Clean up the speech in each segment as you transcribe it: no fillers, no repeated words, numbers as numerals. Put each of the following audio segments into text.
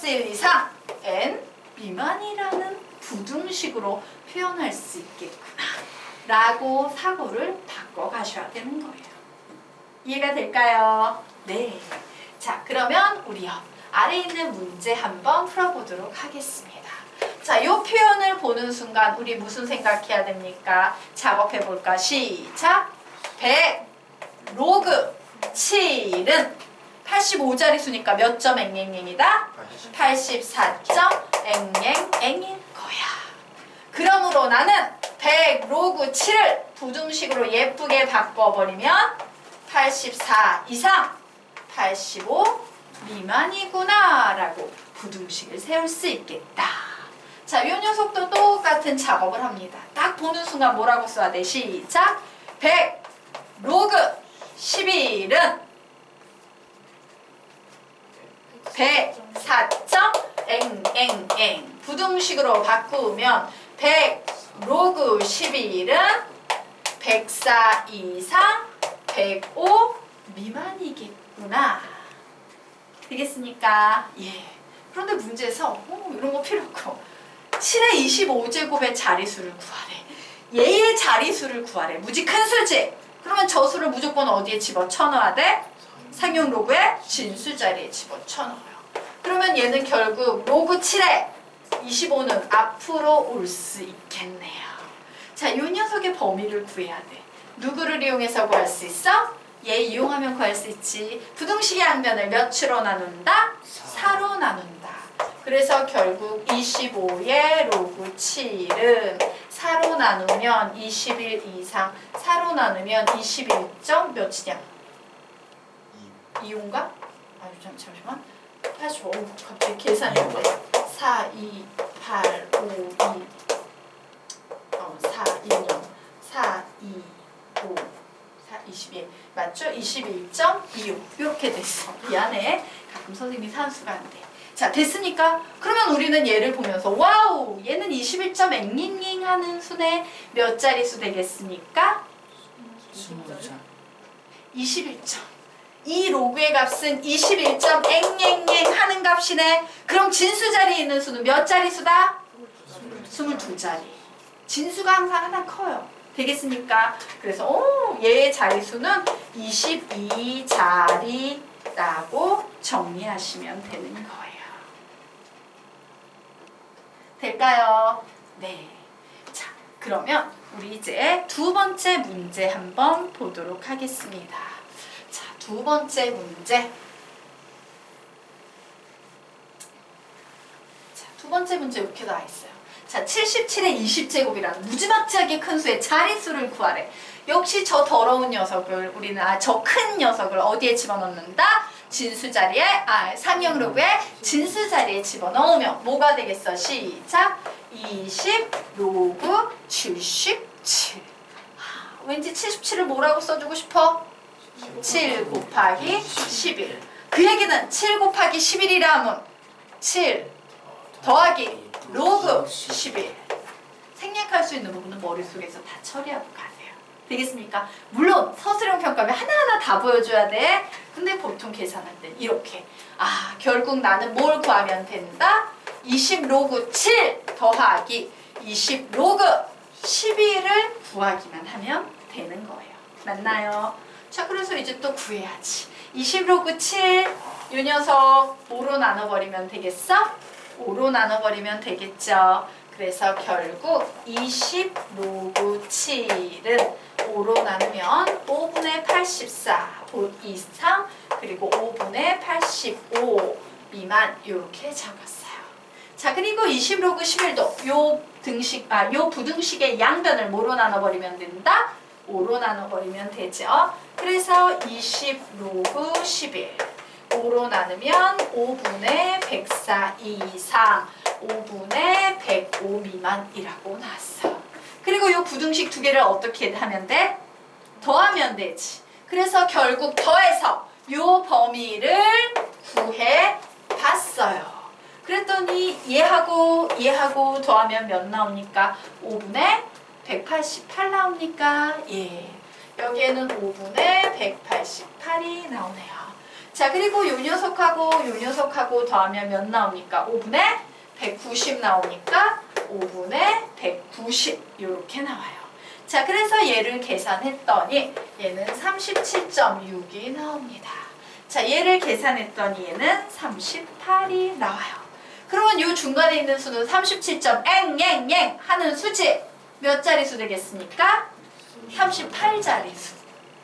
1 이상 n 미만이라는 부등식으로 표현할 수 있겠구나 라고 사고를 바꿔 가셔야 되는 거예요. 이해가 될까요? 네. 자, 그러면 우리요 아래에 있는 문제 한번 풀어보도록 하겠습니다. 자, 이 표현을 보는 순간 우리 무슨 생각해야 됩니까? 작업해 볼까? 시작! 100 로그 7은 85자리 수니까 몇 점 앵앵앵이다? 84.앵앵앵일 거야. 그러므로 나는 100 로그 7을 부등식으로 예쁘게 바꿔버리면 84 이상 85 미만이구나 라고 부등식을 세울 수 있겠다. 자, 이 녀석도 똑같은 작업을 합니다. 딱 보는 순간 뭐라고 써야 돼? 시작! 100 로그 11은 104.앵앵앵 부등식으로 바꾸면 100 로그 11은 104 이상 105 미만이겠구나. 되겠습니까? 예. 그런데 문제에서 이런 거 필요 없고 7의 25제곱의 자리수를 구하래. 얘의 자리수를 구하래. 무지 큰 수지? 그러면 저 수를 무조건 어디에 집어쳐넣어야 돼? 상용 로그의 진수 자리에 집어쳐넣어요. 그러면 얘는 결국 로그 7에 25는 앞으로 올 수 있겠네요. 자, 이 녀석의 범위를 구해야 돼. 누구를 이용해서 구할 수 있어? 얘 이용하면 구할 수 있지. 부등식의 양변을 몇으로 나눈다? 4로 나눈다. 그래서 결국 25의 로그 7은 4로 나누면 21 이상 4로 나누면 21점 몇이냐? 2호인가? 잠시만. 85. 갑자기 계산이 안 돼. 4, 2, 8, 5, 2 4, 2, 0 4, 2, 5 4, 21 맞죠? 21.25 이렇게 됐어. 미안해. 가끔 선생님이 산수가 안 돼. 자, 됐으니까 그러면 우리는 얘를 보면서 와우 얘는 21점 앵앵앵 하는 수네. 몇 자리수 되겠습니까? 21점. 이 로그의 값은 21점 앵앵앵 하는 값이네. 그럼 진수 자리에 있는 수는 몇 자리수다? 22자리. 진수가 항상 하나 커요. 되겠습니까? 그래서 얘의 자리수는 22자리라고 정리하시면 되는 거예요. 될까요? 네. 자, 그러면 우리 이제 두 번째 문제 한번 보도록 하겠습니다. 자, 두 번째 문제. 자, 두 번째 문제 이렇게 나와 있어요. 자, 77의 20제곱이라는 무지막지하게 큰 수의 자릿수를 구하래. 역시 저 더러운 녀석을 우리는 저 큰 녀석을 어디에 집어넣는다? 진수 자리에 상형 로그의 진수 자리에 집어넣으면 뭐가 되겠어? 시작! 20 로그 77. 왠지 77을 뭐라고 써주고 싶어? 7 곱하기 11. 그 얘기는 7 곱하기 11이라 하면 7 더하기 로그 11. 생략할 수 있는 부분은 머릿속에서 다 처리하고 가세요. 되겠습니까? 물론 서술형 평가면 하나하나 다 보여줘야 돼. 근데 보통 계산할 땐 이렇게 결국 나는 뭘 구하면 된다? 20 로그 7 더하기 20 로그 11을 구하기만 하면 되는 거예요. 맞나요? 자, 그래서 이제 또 구해야지. 20 로그 7 이 녀석 뭐로 나눠버리면 되겠어? 5로 나눠버리면 되겠죠. 그래서 결국 20 로그 7은 5로 나누면 5분의 84 이상 그리고 5분의 85 미만 이렇게 적었어요. 자, 그리고 20 로그 11도 요 부등식의 양변을 뭐로 나눠버리면 된다? 5로 나눠버리면 되죠. 그래서 20 로그 11 5로 나누면 5분의 104 이상 5분의 105 미만이라고 나왔어. 그리고 이 부등식 두 개를 어떻게 하면 돼? 더하면 되지. 그래서 결국 더해서 이 범위를 구해 봤어요. 그랬더니 얘하고 더하면 몇 나옵니까? 5분의 188 나옵니까? 예. 여기에는 5분의 188이 나오네요. 자, 그리고 요 녀석하고 요 녀석하고 더하면 몇 나옵니까? 5분의 190 나오니까 5분의 190 이렇게 나와요. 자, 그래서 얘를 계산했더니 얘는 37.6이 나옵니다. 자, 얘를 계산했더니 얘는 38이 나와요. 그러면 요 중간에 있는 수는 37.앵앵앵 하는 수지 몇 자릿수 되겠습니까? 38자리 수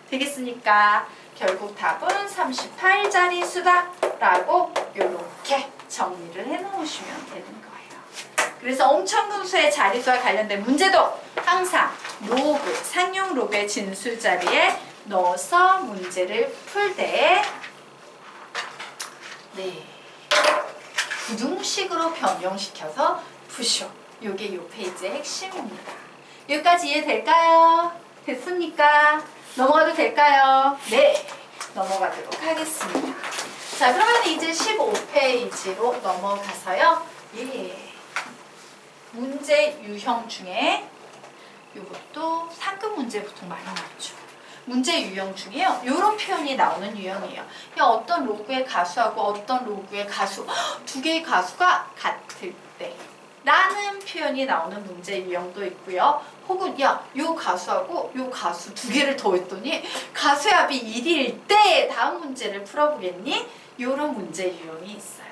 되겠습니까? 결국 답은 38자릿수다 라고 이렇게 정리를 해놓으시면 되는 거예요. 그래서 엄청 큰 수의 자릿수와 관련된 문제도 항상 로그, 상용 로그의 진수 자리에 넣어서 문제를 풀 때 부등식으로 변형시켜서 푸쇼. 요게 이 페이지의 핵심입니다. 여기까지 이해될까요? 됐습니까? 넘어가도 될까요? 네, 넘어가도록 하겠습니다. 자, 그러면 이제 15페이지로 넘어가서요. 문제 유형 중에 이것도 상급 문제 보통 많이 나오죠. 문제 유형 중에요. 이런 표현이 나오는 유형이에요. 어떤 로그의 가수하고 어떤 로그의 가수, 두 개의 가수가 같을 때 라는 표현이 나오는 문제 유형도 있고요. 혹은 요 가수하고 요 가수 두 개를 더했더니 가수의 합이 1일 때 다음 문제를 풀어보겠니? 이런 문제 유형이 있어요.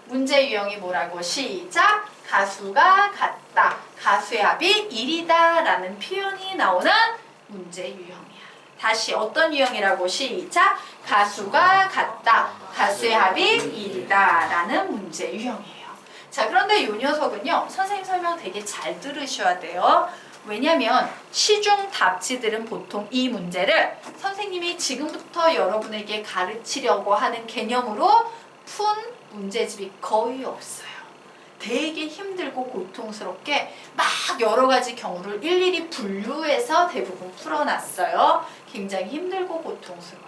문제 유형이 뭐라고? 시작! 가수가 같다. 가수의 합이 1이다 라는 표현이 나오는 문제 유형이야. 다시 어떤 유형이라고? 시작! 가수가 같다. 가수의 합이 1이다 라는 문제 유형이에요. 자, 그런데 이 녀석은요, 선생님 설명 되게 잘 들으셔야 돼요. 왜냐면 시중 답지들은 보통 이 문제를 선생님이 지금부터 여러분에게 가르치려고 하는 개념으로 푼 문제집이 거의 없어요. 되게 힘들고 고통스럽게 막 여러 가지 경우를 일일이 분류해서 대부분 풀어놨어요. 굉장히 힘들고 고통스러워요.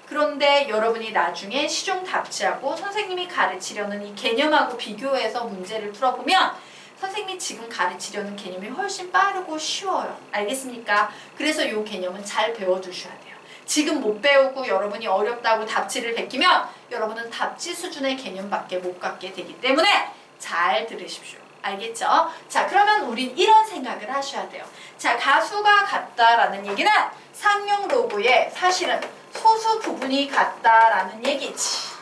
그런데 여러분이 나중에 시중 답지하고 선생님이 가르치려는 이 개념하고 비교해서 문제를 풀어보면 선생님이 지금 가르치려는 개념이 훨씬 빠르고 쉬워요. 알겠습니까? 그래서 이 개념은 잘 배워두셔야 돼요. 지금 못 배우고 여러분이 어렵다고 답지를 베끼면 여러분은 답지 수준의 개념밖에 못 갖게 되기 때문에 잘 들으십시오. 알겠죠? 자, 그러면 우린 이런 생각을 하셔야 돼요. 자, 가수가 같다라는 얘기는 상용 로그에 사실은 소수 부분이 같다라는 얘기지.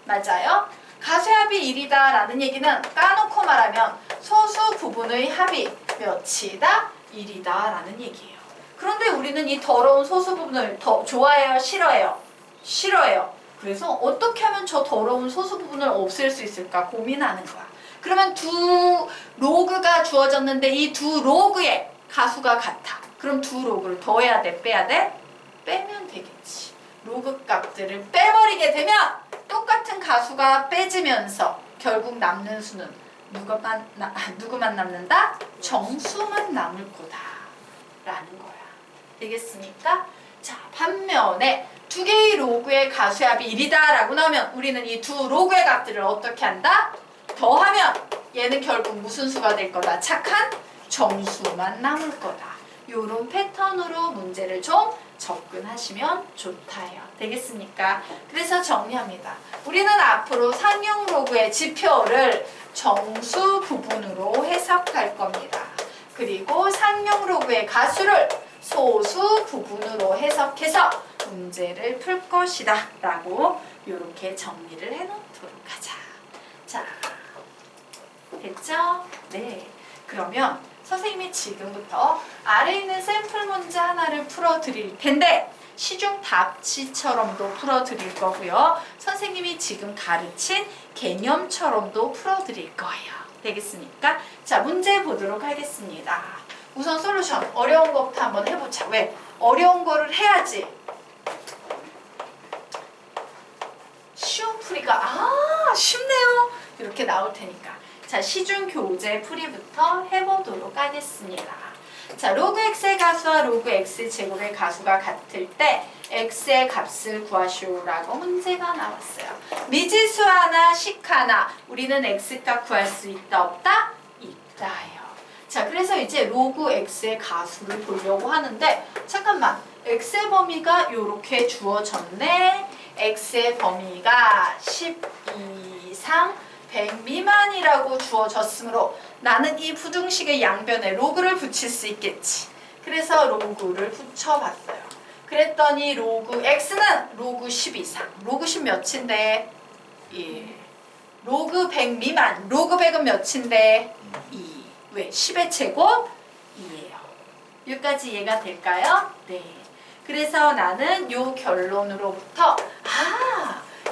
맞아요? 가수의 합이 1이다 라는 얘기는 까놓고 말하면 소수 부분의 합이 몇이다? 1이다 라는 얘기예요. 그런데 우리는 이 더러운 소수 부분을 더 좋아해요? 싫어해요? 싫어해요. 그래서 어떻게 하면 저 더러운 소수 부분을 없앨 수 있을까 고민하는 거야. 그러면 두 로그가 주어졌는데 이 두 로그의 가수가 같아. 그럼 두 로그를 더해야 돼? 빼야 돼? 빼면 되겠지. 로그 값들을 빼버리게 되면 똑같은 가수가 빼지면서 결국 남는 수는 누구만 남는다? 정수만 남을 거다 라는 거야. 되겠습니까? 자, 반면에 두 개의 로그의 가수의 합이 1이다 라고 나오면 우리는 이 두 로그의 값들을 어떻게 한다? 더하면 얘는 결국 무슨 수가 될 거다? 착한 정수만 남을 거다. 요런 패턴으로 문제를 좀 접근하시면 좋다요. 되겠습니까? 그래서 정리합니다. 우리는 앞으로 상용 로그의 지표를 정수 부분으로 해석할 겁니다. 그리고 상용 로그의 가수를 소수 부분으로 해석해서 문제를 풀 것이다 라고 이렇게 정리를 해놓도록 하자. 자, 됐죠? 네. 그러면 선생님이 지금부터 아래에 있는 샘플 문제 하나를 풀어드릴 텐데 시중 답지처럼도 풀어드릴 거고요. 선생님이 지금 가르친 개념처럼도 풀어드릴 거예요. 되겠습니까? 자, 문제 보도록 하겠습니다. 우선 솔루션, 어려운 것부터 한번 해보자. 왜? 어려운 거를 해야지. 쉬운 풀이가 쉽네요. 이렇게 나올 테니까. 자, 시중 교재 풀이부터 해보도록 하겠습니다. 자, 로그 x의 가수와 로그 x 제곱의 가수가 같을 때 x의 값을 구하시오라고 문제가 나왔어요. 미지수 하나, 식 하나, 우리는 x값 구할 수 있다 없다? 있다요. 자, 그래서 이제 로그 x의 가수를 보려고 하는데 잠깐만, x의 범위가 이렇게 주어졌네. x의 범위가 10 이상 100 미만이라고 주어졌으므로 나는 이 부등식의 양변에 로그를 붙일 수 있겠지. 그래서 로그를 붙여봤어요. 그랬더니 로그 x는 로그 10 이상. 로그 10 몇인데? 1. 로그 100 미만. 로그 100은 몇인데? 2. 왜? 10의 제곱? 2예요. 여기까지 이해가 될까요? 네. 그래서 나는 요 결론으로부터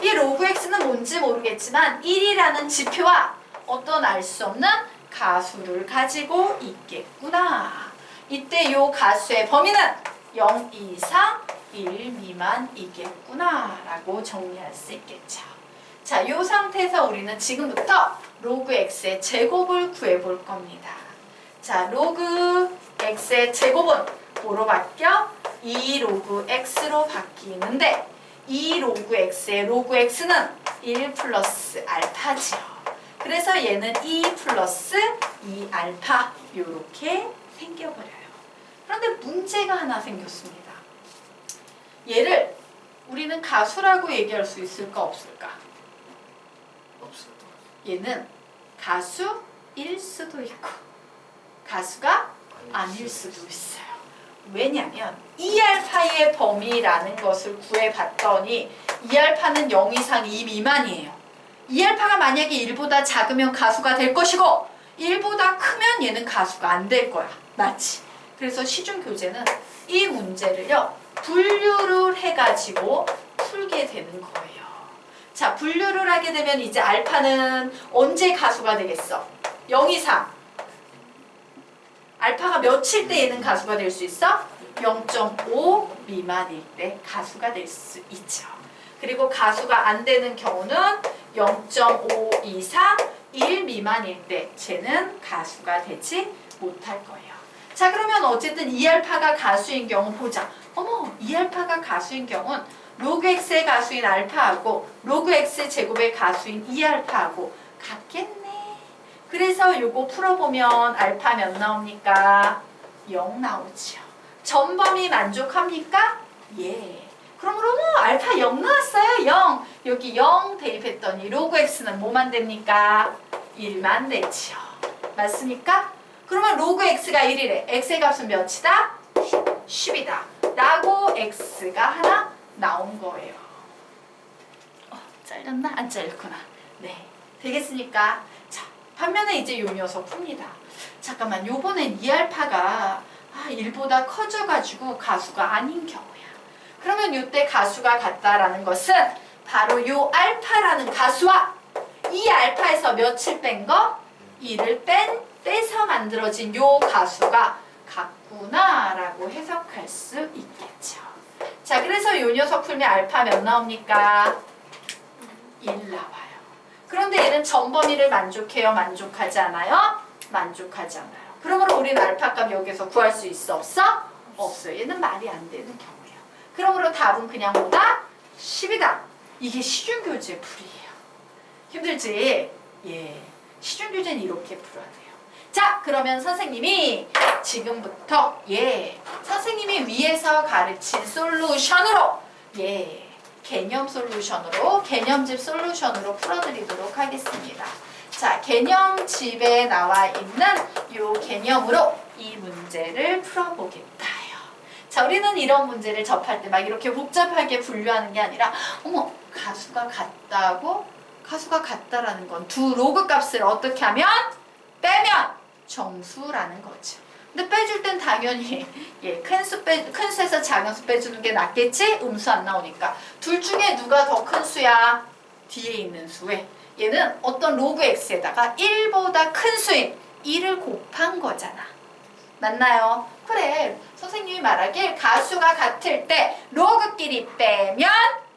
이 로그 x는 뭔지 모르겠지만 1이라는 지표와 어떤 알 수 없는 가수를 가지고 있겠구나. 이때 요 가수의 범위는 0 이상 1 미만이겠구나 라고 정리할 수 있겠죠. 자, 요 상태에서 우리는 지금부터 로그 x의 제곱을 구해볼 겁니다. 자, 로그 x의 제곱은 뭐로 바뀌어? 2 로그 x로 바뀌는데 2 로그 x의 로그 x는 1 플러스 알파지요. 그래서 얘는 2 플러스 2 알파 요렇게 생겨버려요. 그런데 문제가 하나 생겼습니다. 얘를 우리는 가수라고 얘기할 수 있을까 없을까? 없어요. 얘는 가수일 수도 있고 가수가 아닐 수도 있어요. 왜냐면 2알파의 범위라는 것을 구해봤더니 2알파는 0 이상 2 미만이에요. 2알파가 만약에 1보다 작으면 가수가 될 것이고 1보다 크면 얘는 가수가 안 될 거야. 맞지? 그래서 시중교재는 이 문제를요 분류를 해가지고 풀게 되는 거예요. 자, 분류를 하게 되면 이제 알파는 언제 가수가 되겠어? 0 이상 알파가 몇일 때 얘는 가수가 될 수 있어? 0.5 미만일 때 가수가 될 수 있죠. 그리고 가수가 안 되는 경우는 0.5 이상 1 미만일 때 쟤는 가수가 되지 못할 거예요. 자, 그러면 어쨌든 2알파가 가수인 경우 보자. 어머, 2알파가 가수인 경우는 로그 x의 가수인 알파하고 로그 x 제곱의 가수인 2알파하고 같겠네. 그래서 요거 풀어보면 알파 몇 나옵니까? 0 나오죠. 전범위 만족합니까? 예. 그러므로 알파 0 나왔어요. 0. 여기 0 대입했더니 로그 x는 뭐만 됩니까? 1만 되죠. 맞습니까? 그러면 로그 x가 1이래. x의 값은 몇이다? 10이다. 라고 x가 하나 나온 거예요. 잘렸나? 안 잘렸구나. 네. 되겠습니까? 자, 반면에 이제 요 녀석 풉니다. 잠깐만, 요번엔 2알파가 1보다 커져가지고 가수가 아닌 경우야. 그러면 요때 가수가 같다라는 것은 바로 요 알파라는 가수와 이 알파에서 몇을 뺀 거? 2를 떼서 만들어진 요 가수가 같구나라고 해석할 수 있겠죠. 자, 그래서 요 녀석 풀면 알파 몇 나옵니까? 1 나와요. 그런데 얘는 전범위를 만족해요? 만족하지 않아요? 만족하지 않아요. 그러므로 우리는 알파 값 여기서 구할 수 있어? 없어? 없어요. 얘는 말이 안 되는 경우예요. 그러므로 답은 그냥 뭐다? 10이다. 이게 시중교재 풀이에요. 힘들지? 예. 시중교재는 이렇게 풀어야 돼요. 자, 그러면 선생님이 지금부터 선생님이 위에서 가르친 솔루션으로 개념 솔루션으로 개념집 솔루션으로 풀어드리도록 하겠습니다. 자, 개념집에 나와 있는 요 개념으로 이 문제를 풀어보겠다요. 자, 우리는 이런 문제를 접할 때 막 이렇게 복잡하게 분류하는 게 아니라 어머, 가수가 같다고? 가수가 같다라는 건 두 로그 값을 어떻게 하면? 빼면 정수라는 거죠. 근데 빼줄 땐 당연히 큰 수에서 작은 수 빼주는 게 낫겠지? 음수 안 나오니까. 둘 중에 누가 더 큰 수야? 뒤에 있는 수에. 얘는 어떤 로그 x에다가 1보다 큰 수인 1을 곱한 거잖아. 맞나요? 그래. 선생님이 말하길 가수가 같을 때 로그끼리 빼면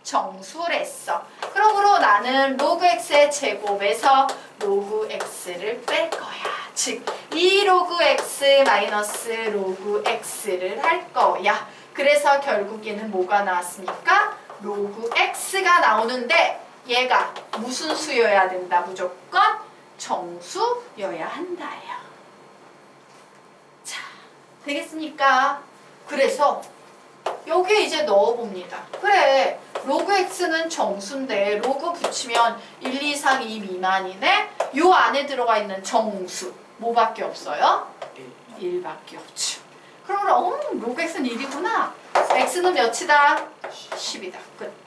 정수랬어. 그러므로 나는 로그 x의 제곱에서 로그 x를 뺄 거야. 즉, 2 로그 x 마이너스 로그 x를 할 거야. 그래서 결국 얘는 뭐가 나왔습니까? 로그 x가 나오는데 얘가 무슨 수여야 된다? 무조건 정수여야 한다예요. 자, 되겠습니까? 그래서 여기에 이제 넣어봅니다. 그래, 로그 x는 정수인데 로그 붙이면 1, 2, 3, 2 미만이네. 요 안에 들어가 있는 정수 뭐밖에 없어요? 1밖에 없죠. 그러면 로그 x는 1이구나. x는 몇이다? 10이다. 끝.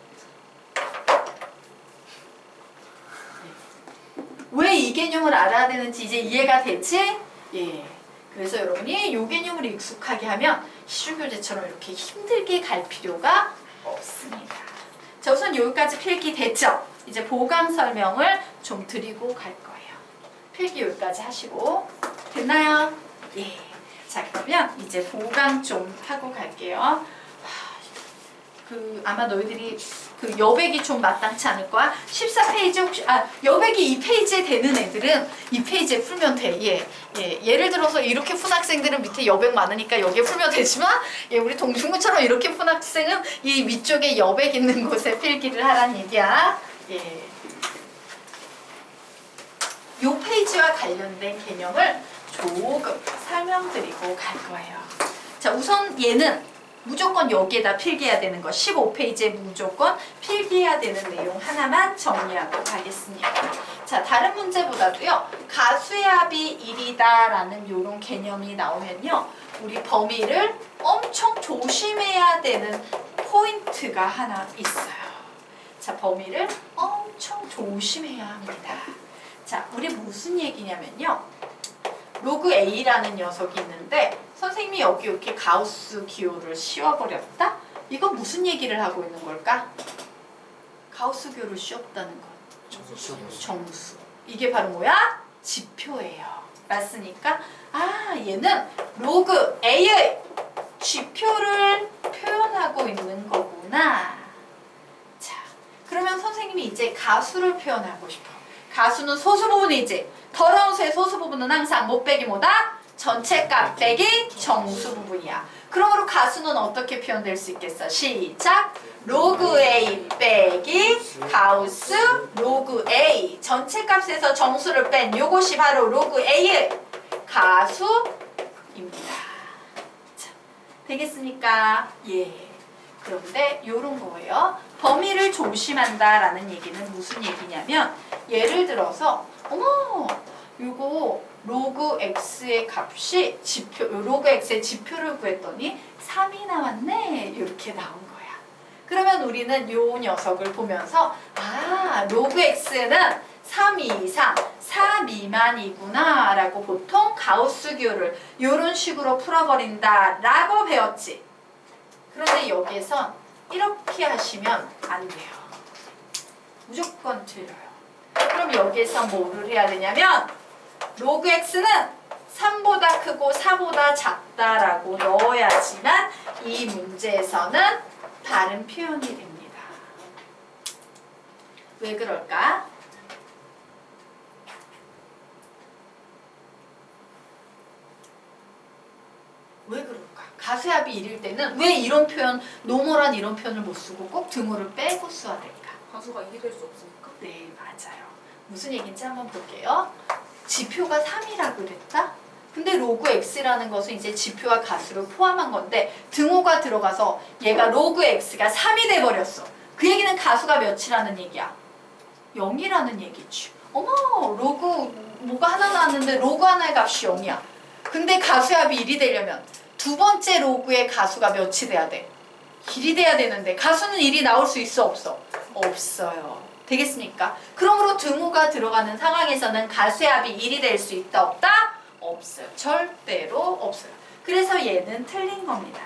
왜 이 개념을 알아야 되는지 이제 이해가 되지? 예. 그래서 여러분이 이 개념을 익숙하게 하면 시중교재처럼 이렇게 힘들게 갈 필요가 없습니다. 자, 우선 여기까지 필기 됐죠? 이제 보강 설명을 좀 드리고 갈 거예요. 필기 여기까지 하시고 됐나요? 예. 자, 그러면 이제 보강 좀 하고 갈게요. 아마 너희들이 그 여백이 좀 마땅치 않을 거야. 14페이지 혹시 여백이 2페이지에 되는 애들은 2페이지에 풀면 돼. 예를 들어서 이렇게 푼 학생들은 밑에 여백 많으니까 여기에 풀면 되지만 우리 동중구처럼 이렇게 푼 학생은 이 위쪽에 여백 있는 곳에 필기를 하란 얘기야. 요 페이지와 관련된 개념을 조금 설명드리고 갈 거예요. 자, 우선 얘는 무조건 여기에다 필기해야 되는 거 15페이지에 무조건 필기해야 되는 내용 하나만 정리하고 가겠습니다. 자, 다른 문제보다도요. 가수의 합이 1이다 라는 이런 개념이 나오면요. 우리 범위를 엄청 조심해야 되는 포인트가 하나 있어요. 자, 범위를 엄청 조심해야 합니다. 자, 우리 무슨 얘기냐면요. 로그 A라는 녀석이 있는데 선생님이 여기 이렇게 가우스 기호를 씌워버렸다? 이건 무슨 얘기를 하고 있는 걸까? 가우스 기호를 씌웠다는 건 정수. 이게 바로 뭐야? 지표예요. 맞습니까? 얘는 로그 A의 지표를 표현하고 있는 거구나. 자, 그러면 선생님이 이제 가수를 표현하고 싶어. 가수는 소수 부분이지. 더러운 수의 소수 부분은 항상 못 빼기 뭐다? 전체 값 빼기 정수 부분이야. 그러므로 가수는 어떻게 표현될 수 있겠어? 시작! 로그 A 빼기 가우스 로그 A. 전체 값에서 정수를 뺀 요것이 바로 로그 A의 가수입니다. 자, 되겠습니까? 예. 그런데 요런 거예요. 범위를 조심한다라는 얘기는 무슨 얘기냐면 예를 들어서 요거 로그 x의 값이 로그 x의 지표를 구했더니 3이 나왔네. 이렇게 나온 거야. 그러면 우리는 요 녀석을 보면서 로그 x는 3 이상, 4 미만이구나 라고 보통 가우스 기호를 요런 식으로 풀어버린다 라고 배웠지. 그런데 여기에선 이렇게 하시면 안 돼요. 무조건 틀려요. 그럼 여기에서 뭐를 해야 되냐면 로그 x는 3보다 크고 4보다 작다라고 넣어야지만 이 문제에서는 다른 표현이 됩니다. 왜 그럴까? 왜 그럴까? 가수의 합이 1일 때는 왜 이런 표현, 노멀한 이런 표현을 못 쓰고 꼭 등호를 빼고 써야 될까? 가수가 1이 될 수 없으니까? 네, 맞아요. 무슨 얘기인지 한번 볼게요. 지표가 3이라고 그랬다? 근데 로그 x라는 것은 이제 지표와 가수를 포함한 건데 등호가 들어가서 얘가 로그 x가 3이 돼버렸어. 그 얘기는 가수가 몇이라는 얘기야? 0이라는 얘기지. 로그 뭐가 하나 나왔는데 로그 하나의 값이 0이야. 근데 가수의 합이 1이 되려면 두 번째 로그의 가수가 몇이 돼야 돼? 1이 돼야 되는데 가수는 1이 나올 수 있어 없어? 없어요. 되겠습니까? 그러므로 등호가 들어가는 상황에서는 가수의 합이 1이 될 수 있다 없다? 없어요. 절대로 없어요. 그래서 얘는 틀린 겁니다.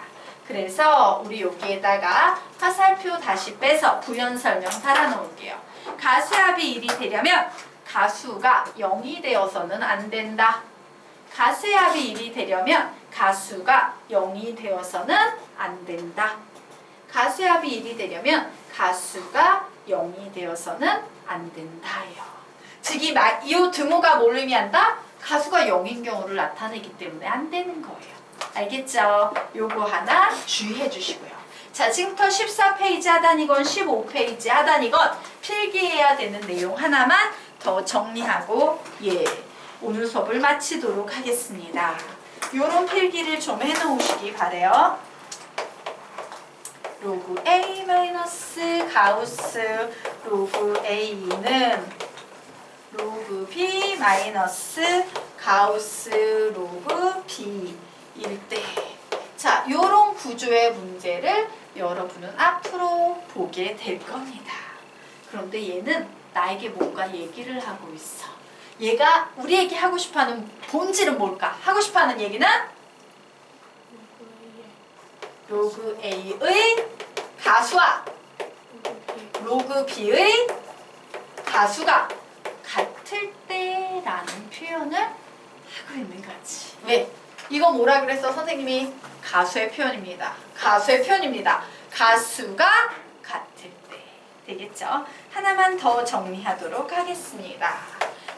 그래서 우리 여기에다가 화살표 다시 빼서 부연 설명 달아놓을게요. 가수의 합이 1이 되려면 가수가 0이 되어서는 안 된다. 가수의 합이 1이 되려면 가수가 0이 되어서는 안 된다. 가수의 합이 1이 되려면 가수가 0이 되어서는 안 된다예요. 즉, 이 등호가 뭘 의미한다? 가수가 0인 경우를 나타내기 때문에 안 되는 거예요. 알겠죠? 요거 하나 주의해 주시고요. 자, 지금부터 14페이지 하단이건 15페이지 하단이건 필기해야 되는 내용 하나만 더 정리하고 오늘 수업을 마치도록 하겠습니다. 요런 필기를 좀 해놓으시기 바래요. 로그 A 마이너스 가우스 로그 A는 로그 B 마이너스 가우스 로그 B일 때. 자, 요런 구조의 문제를 여러분은 앞으로 보게 될 겁니다. 그런데 얘는 나에게 뭔가 얘기를 하고 있어. 얘가 우리에게 하고 싶어하는 본질은 뭘까? 하고 싶어하는 얘기는 로그 A의 가수와 로그 B의 가수가 같을 때라는 표현을 하고 있는 거지. 왜? 이거 뭐라 그랬어? 선생님이 가수의 표현입니다. 가수의 표현입니다. 가수가 같을 때. 되겠죠? 하나만 더 정리하도록 하겠습니다.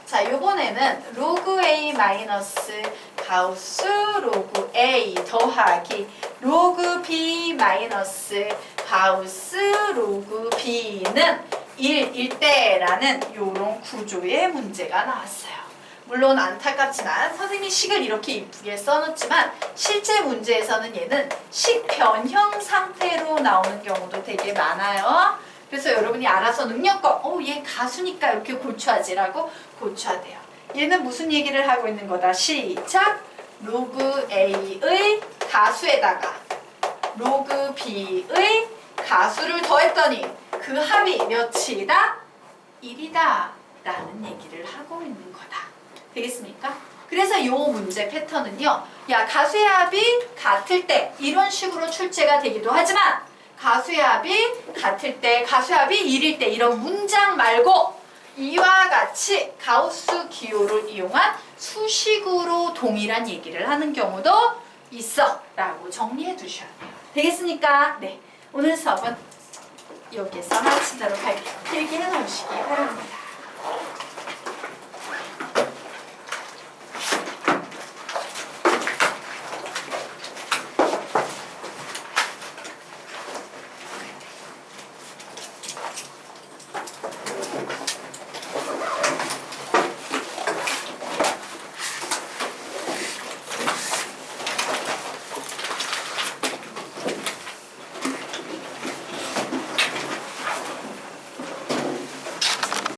자, 요번에는 로그 A 마이너스 가우스 로그 A 더하기 로그 B 마이너스 가우스 로그 B는 1일 때라는 요런 구조의 문제가 나왔어요. 물론 안타깝지만 선생님이 식을 이렇게 이쁘게 써놓지만 실제 문제에서는 얘는 식 변형 상태로 나오는 경우도 되게 많아요. 그래서 여러분이 알아서 능력껏 얘 가수니까 이렇게 고쳐야지라고 고쳐야 돼요. 얘는 무슨 얘기를 하고 있는 거다. 시작! 로그 A의 가수에다가 로그 B의 가수를 더했더니 그 합이 몇이다? 1이다 라는 얘기를 하고 있는 거다. 되겠습니까? 그래서 이 문제 패턴은요. 야, 가수의 합이 같을 때 이런 식으로 출제가 되기도 하지만 가수의 합이 같을 때, 가수의 합이 1일 때 이런 문장 말고 이와 같이 가우스 기호를 이용한 수식으로 동일한 얘기를 하는 경우도 있어 라고 정리해 두셔야 돼요. 되겠습니까? 네. 오늘 수업은 여기서 마치도록 할게요. 필기 해놓으시기 바랍니다.